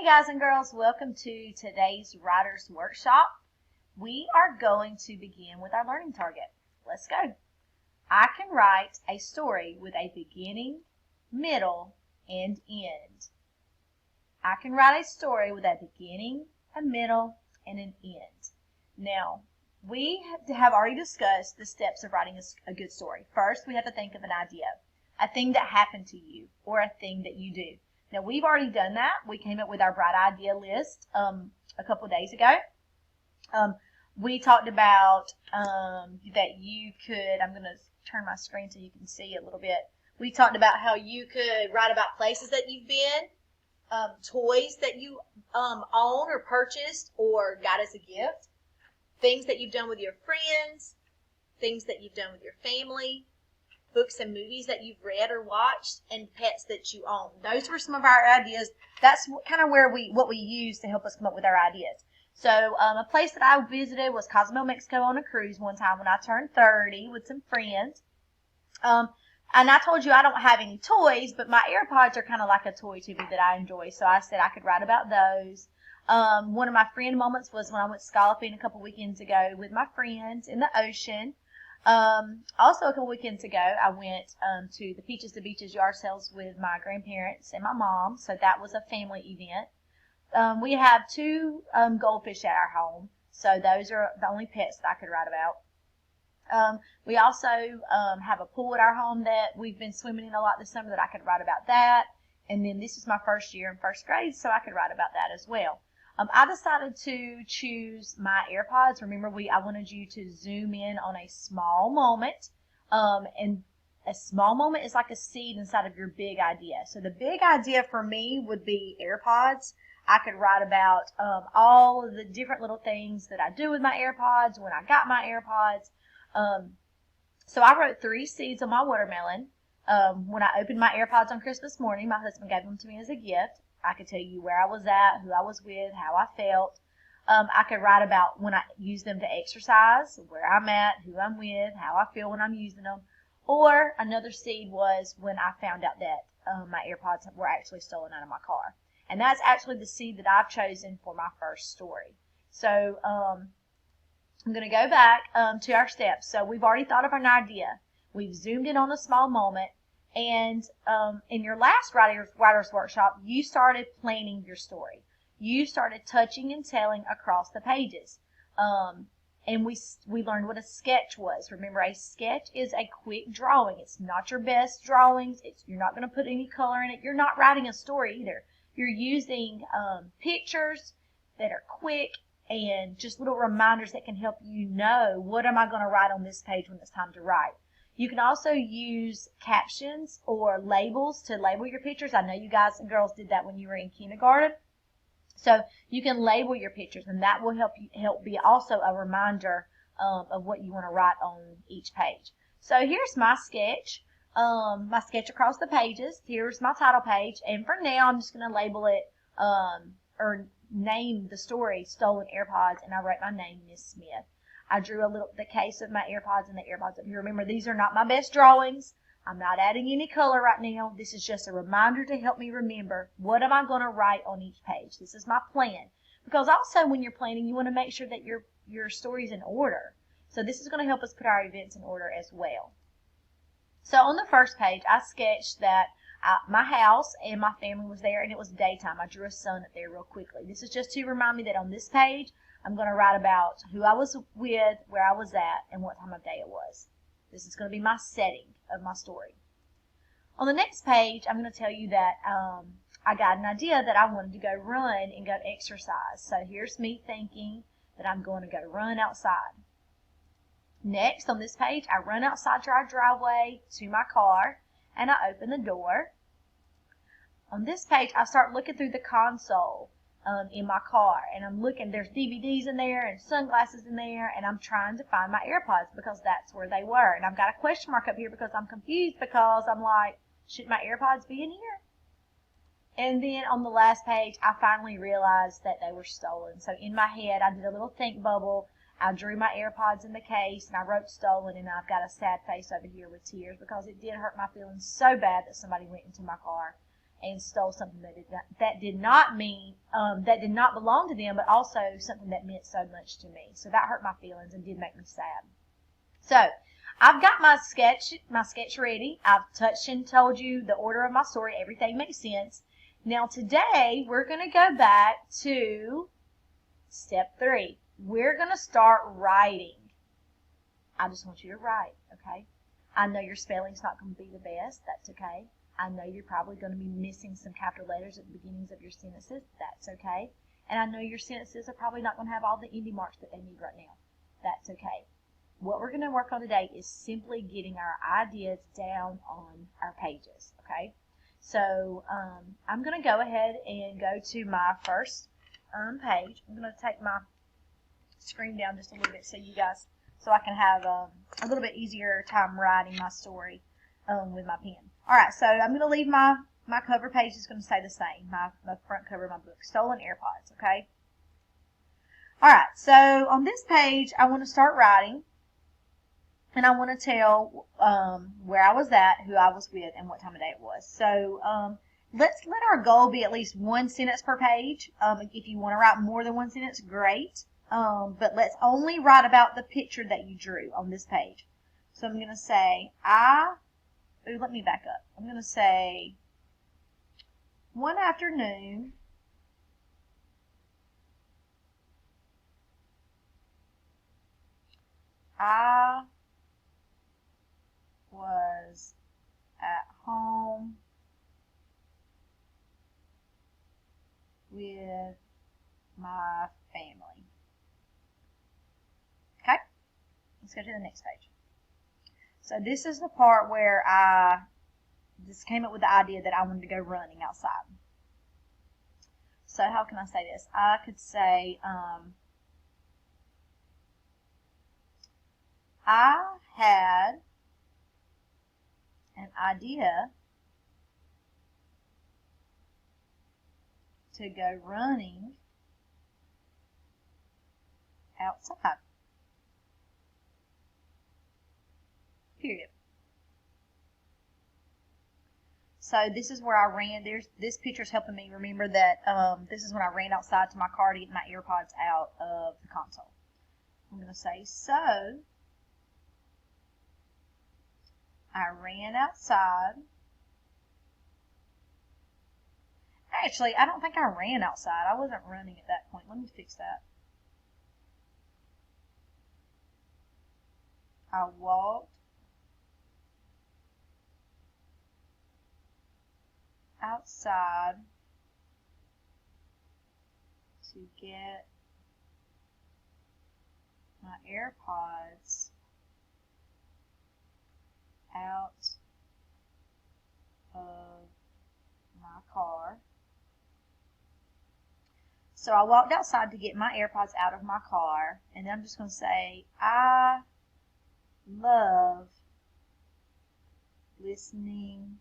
Hey guys and girls, welcome to today's Writer's Workshop. We are going to begin with our learning target. Let's go. I can write a story with a beginning, middle, and end. I can write a story with a beginning, a middle, and an end. Now, we have already discussed the steps of writing a good story. First, we have to think of an idea, a thing that happened to you, or a thing that you do. Now, we've already done that. We came up with our bright idea list a couple of days ago. We talked about that you could, I'm going to turn my screen so you can see a little bit. We talked about how you could write about places that you've been, toys that you own or purchased or got as a gift, things that you've done with your friends, things that you've done with your family, books and movies that you've read or watched, and pets that you own. Those were some of our ideas. That's kind of what we used to help us come up with our ideas. So a place that I visited was Cozumel, Mexico on a cruise one time when I turned 30 with some friends. And I told you I don't have any toys, but my AirPods are kind of like a toy to me that I enjoy. So I said I could write about those. One of my friend moments was when I went scalloping a couple weekends ago with my friends in the ocean. Also a couple weekends ago, I went to the Peaches to Beaches yard sales with my grandparents and my mom, so that was a family event. We have two goldfish at our home, so those are the only pets that I could write about. We also have a pool at our home that we've been swimming in a lot this summer that I could write about that. And then this is my first year in first grade, so I could write about that as well. I decided to choose my AirPods. Remember, I wanted you to zoom in on a small moment. And a small moment is like a seed inside of your big idea. So the big idea for me would be AirPods. I could write about all of the different little things that I do with my AirPods when I got my AirPods. So I wrote 3 seeds on my watermelon. When I opened my AirPods on Christmas morning, my husband gave them to me as a gift. I could tell you where I was at, who I was with, how I felt. I could write about when I use them to exercise, where I'm at, who I'm with, how I feel when I'm using them. Or another seed was when I found out that my AirPods were actually stolen out of my car. And that's actually the seed that I've chosen for my first story. So I'm going to go back to our steps. So we've already thought of an idea. We've zoomed in on a small moment. And in your last writer's workshop, you started planning your story. You started touching and telling across the pages. And we learned what a sketch was. Remember, a sketch is a quick drawing. It's not your best drawings. You're not going to put any color in it. You're not writing a story either. You're using pictures that are quick and just little reminders that can help you know, what am I going to write on this page when it's time to write. You can also use captions or labels to label your pictures. I know you guys and girls did that when you were in kindergarten. So you can label your pictures, and that will help be also a reminder of what you want to write on each page. So here's my sketch across the pages. Here's my title page, and for now I'm just going to label it or name the story Stolen AirPods, and I wrote my name, Miss Smith. I drew the case of my AirPods and the AirPods up here. Remember, these are not my best drawings. I'm not adding any color right now. This is just a reminder to help me remember, what am I going to write on each page? This is my plan. Because also when you're planning, you want to make sure that your story's in order. So this is going to help us put our events in order as well. So on the first page, I sketched that my house and my family was there, and it was daytime. I drew a sun up there real quickly. This is just to remind me that on this page, I'm going to write about who I was with, where I was at, and what time of day it was. This is going to be my setting of my story. On the next page, I'm going to tell you that I got an idea that I wanted to go run and go exercise. So here's me thinking that I'm going to go run outside. Next, on this page, I run outside to our driveway to my car, and I open the door. On this page, I start looking through the console in my car, and I'm looking, there's DVDs in there and sunglasses in there, and I'm trying to find my AirPods because that's where they were. And I've got a question mark up here because I'm confused, because I'm like, should my AirPods be in here? And then on the last page, I finally realized that they were stolen. So in my head, I did a little think bubble. I drew my AirPods in the case, and I wrote stolen, and I've got a sad face over here with tears because it did hurt my feelings so bad that somebody went into my car and stole something that did not belong to them, but also something that meant so much to me. So that hurt my feelings and did make me sad. So I've got my sketch ready. I've touched and told you the order of my story. Everything makes sense. Now today we're going to go back to step 3. We're going to start writing. I just want you to write, okay? I know your spelling's not going to be the best. That's okay. I know you're probably going to be missing some capital letters at the beginnings of your sentences. That's okay. And I know your sentences are probably not going to have all the ending marks that they need right now. That's okay. What we're going to work on today is simply getting our ideas down on our pages, okay? So I'm going to go ahead and go to my first page. I'm going to take my screen down just a little bit so I can have a little bit easier time writing my story with my pen. All right, so I'm going to leave my cover page is going to stay the same, my front cover of my book, Stolen AirPods, okay? All right, so on this page, I want to start writing, and I want to tell where I was at, who I was with, and what time of day it was. So let our goal be at least 1 sentence per page. If you want to write more than 1 sentence, great. But let's only write about the picture that you drew on this page. So I'm going to say, let me back up. I'm going to say, one afternoon, I was at home with my family. Okay, let's go to the next page. So this is the part where I just came up with the idea that I wanted to go running outside. So how can I say this? I could say, I had an idea to go running outside. Period. So this is where I ran. This picture's helping me remember that this is when I ran outside to my car to get my AirPods out of the console. I'm going to say, so I ran outside. Actually, I don't think I ran outside. I wasn't running at that point. Let me fix that. I walked outside to get my AirPods out of my car. So I walked outside to get my AirPods out of my car, and then I'm just going to say, I love listening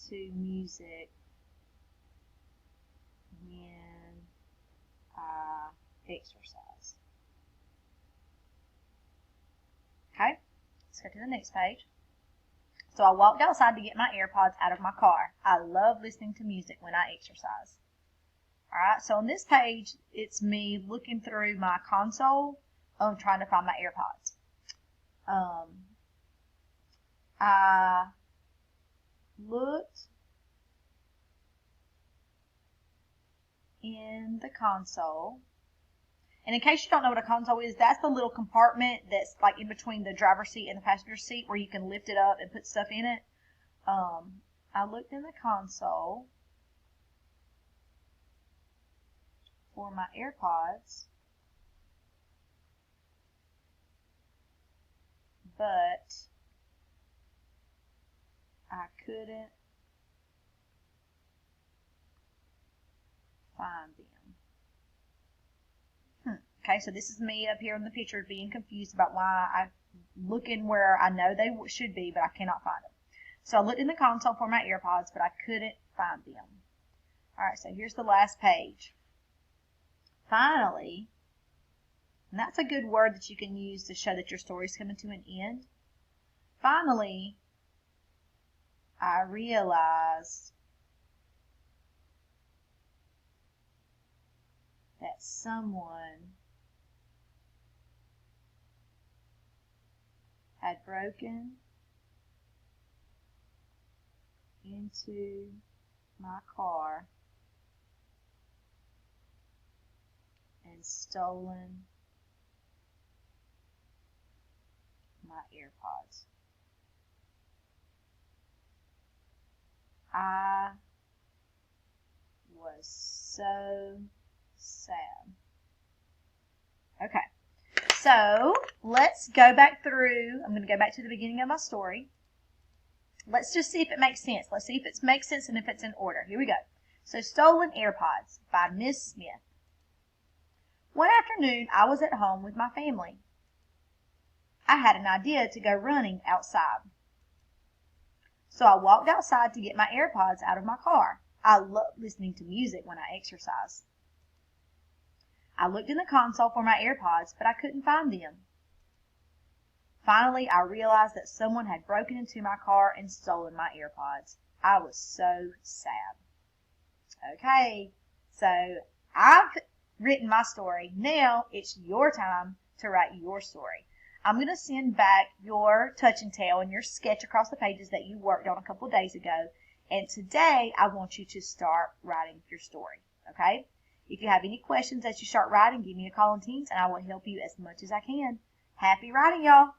to music when I exercise. Okay, let's go to the next page. So I walked outside to get my AirPods out of my car. I love listening to music when I exercise. All right, so on this page, it's me looking through my console, trying to find my AirPods. I looked in the console. And in case you don't know what a console is, that's the little compartment that's like in between the driver's seat and the passenger seat where you can lift it up and put stuff in it. I looked in the console for my AirPods, but I couldn't find them. Okay, so this is me up here in the picture being confused about why I'm looking where I know they should be, but I cannot find them. So I looked in the console for my AirPods, but I couldn't find them. All right, so here's the last page. Finally, and that's a good word that you can use to show that your story is coming to an end. Finally, I realized that someone had broken into my car and stolen my AirPods. I was so sad. Okay, so let's go back through. I'm going to go back to the beginning of my story. Let's just see if it makes sense. Let's see if it makes sense and if it's in order. Here we go. So, Stolen AirPods by Miss Smith. One afternoon, I was at home with my family. I had an idea to go running outside. So I walked outside to get my AirPods out of my car. I love listening to music when I exercise. I looked in the console for my AirPods, but I couldn't find them. Finally, I realized that someone had broken into my car and stolen my AirPods. I was so sad. Okay, so I've written my story. Now it's your time to write your story. I'm going to send back your touch and tell and your sketch across the pages that you worked on a couple of days ago. And today I want you to start writing your story. Okay? If you have any questions as you start writing, give me a call on Teams and I will help you as much as I can. Happy writing, y'all.